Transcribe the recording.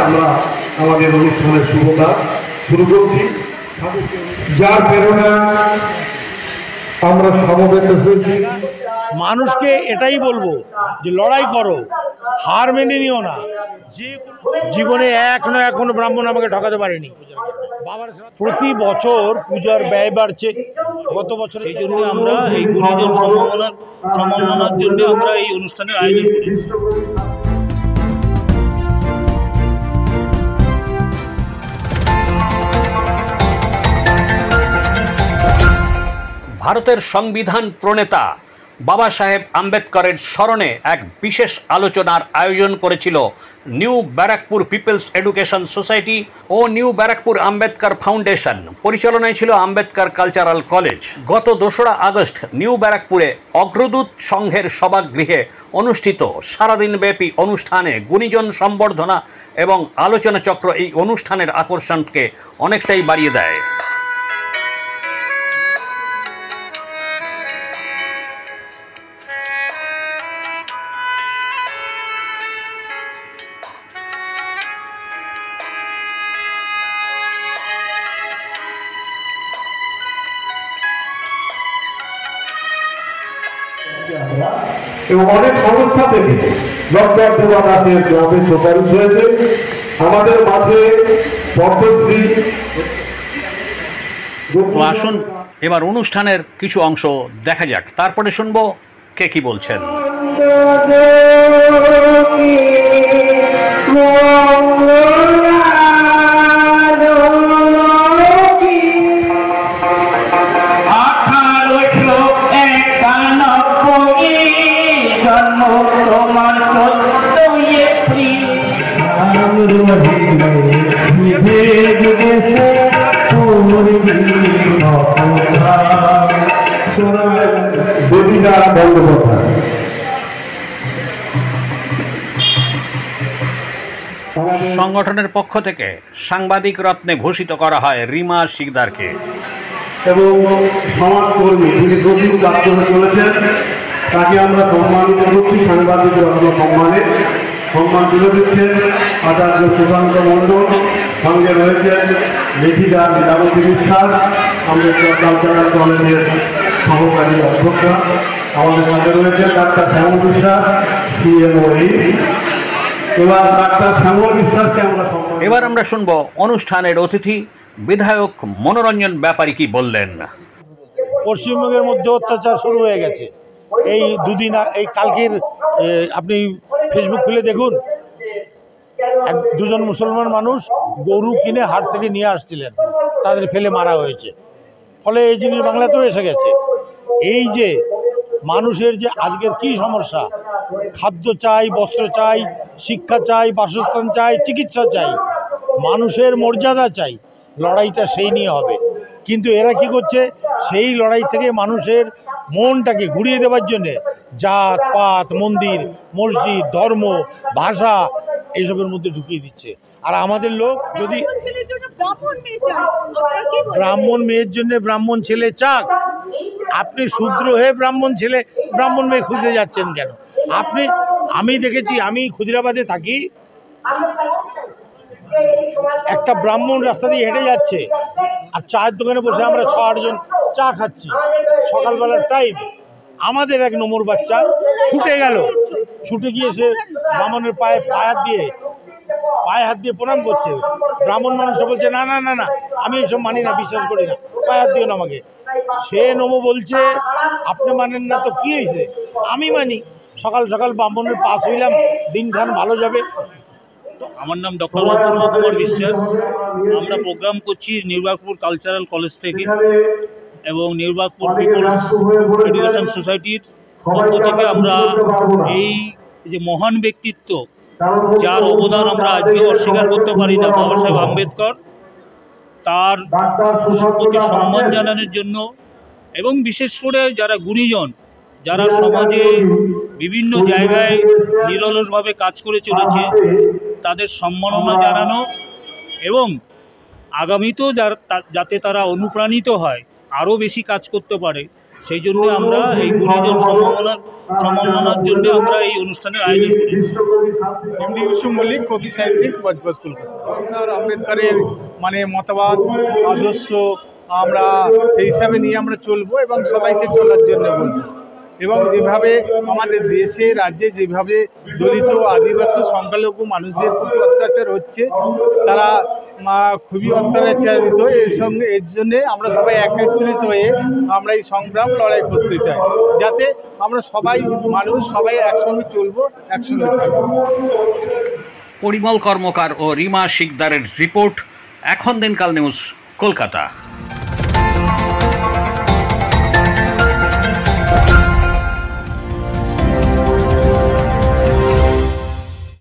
আমরা আমাদের অনুষ্ঠানের শুভতা শুরু করছি। যার প্রেরণা আমরা সমবেত হয়েছি। মানুষকে এটাই বলবো যে লড়াই করো, হার মেনে নিও না। যে জীবনে এখনো ব্রাহ্মণ আমাকে ঠকাতে পারেনি। প্রতি বছর পূজার ব্যয় বাড়ছে। গত বছর সেই জন্য আমরা এই গুণীজন সম্মাননার জন্য আমরা এই অনুষ্ঠানের আয়োজন করেছি। ভারতের সংবিধান প্রণেতা বাবা সাহেব আম্বেদকরের স্মরণে এক বিশেষ আলোচনার আয়োজন করেছিল new Barrackpore people's education society ও নিউ ব্যারাকপুর আম্বেদকর ফাউন্ডেশন। পরিচালনায় ছিল আম্বেদকর কালচারাল কলেজ। গত 2রা আগস্ট নিউ ব্যারাকপুরে অগ্রদূত সংঘের সভাগৃহে অনুষ্ঠিত সারাদিনব্যাপী অনুষ্ঠানে গুণীজন সম্বর্ধনা এবং আলোচনা চক্র এই অনুষ্ঠানের আকর্ষণকে অনেকটাই বাড়িয়ে দেয়। এবং অনেক সংস্থা থেকে ডক্টর দেবাদাসের গ্রামে সুপারিশ হয়েছে। আমাদের মাঝে পদ্মশ্রী। আসুন এবার অনুষ্ঠানের কিছু অংশ দেখা যাক, তারপরে শুনবো কে কি বলছেন। সংগঠনের পক্ষ থেকে সাংবাদিক রত্নে ভূষিত করা হয় রিমা শিকদারকে। এবং সমাজকর্মী যিনি প্রচুর কাজ করে চলেছেন তাকে আমরা সম্মানিত করছি। সাংবাদিক রত্ন সম্মান তুলে দিচ্ছেন আচার্য সুশান্ত মণ্ডল, সঙ্গে রয়েছেন লেখিকা লীলাবতী বিশ্বাস, আম্বেদকর কালচারাল কলেজের সহকারী অধ্যক্ষা। আমাদের সাথে রয়েছেন ডাক্তার শ্যামল বিশ্বাস, CMOH। এবার আমরা শুনবো অনুষ্ঠানের অতিথি বিধায়ক মনোরঞ্জন ব্যাপারী কি বললেন। পশ্চিমবঙ্গের মধ্যে অত্যাচার শুরু হয়ে গেছে। এই দুদিন এই কালকের আপনি ফেসবুক খুলে দেখুন, দুজন মুসলমান মানুষ গরু কিনে হাট থেকে নিয়ে আসছিলেন, তাদের ফেলে মারা হয়েছে। ফলে এই জিনিস বাংলাতেও এসে গেছে। এই যে মানুষের যে আজকের কি সমস্যা, খাদ্য চাই, বস্ত্র চাই, শিক্ষা চাই, বাসস্থান চাই, চিকিৎসা চাই, মানুষের মর্যাদা চাই, লড়াইটা সেই নিয়ে হবে। কিন্তু এরা কি করছে, সেই লড়াই থেকে মানুষের মনটাকে ঘুরিয়ে দেওয়ার জন্যে জাত পাত, মন্দির মসজিদ, ধর্ম, ভাষা এইসবের মধ্যে ঢুকিয়ে দিচ্ছে। আর আমাদের লোক যদি ব্রাহ্মণ মেয়ের জন্য ব্রাহ্মণ ছেলে চাক, আপনি শূদ্র হয়ে ব্রাহ্মণ মেয়ে খুঁজতে যাচ্ছেন কেন? আমি দেখেছি, আমি খুদিরাবাদে থাকি, একটা ব্রাহ্মণ রাস্তা দিয়ে হেঁটে যাচ্ছে আর চায়ের দোকানে বসে আমরা 6-8 জন চা খাচ্ছি সকালবেলার টাইম। আমাদের এক নম্বর বাচ্চা ছুটে গিয়ে সে ব্রাহ্মণের পায়ে হাত দিয়ে প্রণাম করছে। ব্রাহ্মণ মানুষটা বলছে না না না না, আমি এইসব মানি না, বিশ্বাস করি না, পায়ে হাত দিও না আমাকে। সে নমো বলছে আপনি মানেন না তো কি হয়েছে, আমি মানি। সকাল সকাল ব্রাহ্মণের পাশ হইলাম, দিনখান ভালো যাবে। আমার নাম ডক্টর অপূর্ব কুমার বিশ্বাস। আমরা প্রোগ্রাম করছি নিউ ব্যারাকপুর কালচারাল কলেজ থেকে এবং নিউ ব্যারাকপুর পিপলস এডুকেশন সোসাইটির পক্ষ থেকে আমরা এই যে মহান ব্যক্তিত্ব, যার অবদান আমরা আজকে অস্বীকার করতে পারি না, বাবা সাহেব আম্বেদকর, তার প্রতি সম্মান জানানোর জন্য এবং বিশেষ করে যারা গুণীজন, যারা সমাজে বিভিন্ন জায়গায় নিরলসভাবে কাজ করে চলেছে, তাদের সম্মাননা জানানো এবং আগামীতেও যাতে তারা অনুপ্রাণিত হয়, আরও বেশি কাজ করতে পারে, সেই জন্য আমরা এই গুণীজন সম্মাননার জন্য আমরা এই অনুষ্ঠানের আয়োজন করেছি। এমডি ইউসুফ মল্লিক, কবি সাহিত্যিক, বজবজ কলকাতা। ডক্টর আম্বেদকরের মতবাদ, আদর্শ আমরা সেই হিসাবে নিয়ে আমরা চলবো এবং সবাইকে চলার জন্য বলবো। এবং যেভাবে আমাদের দেশে রাজ্যে যেভাবে দলিত, আদিবাসী, সংখ্যালঘু মানুষদের প্রতি অত্যাচার হচ্ছে, তারা খুবই অত্যাচারিত। এর জন্যে আমরা সবাই একত্রিত হয়ে আমরা এই সংগ্রাম লড়াই করতে চাই, যাতে আমরা সবাই সবাই একসঙ্গে চলবো, একসঙ্গে থাকবো। পরিমল কর্মকার ও রিমা শিকদারের রিপোর্ট, এখন দিনকাল নিউজ, কলকাতা।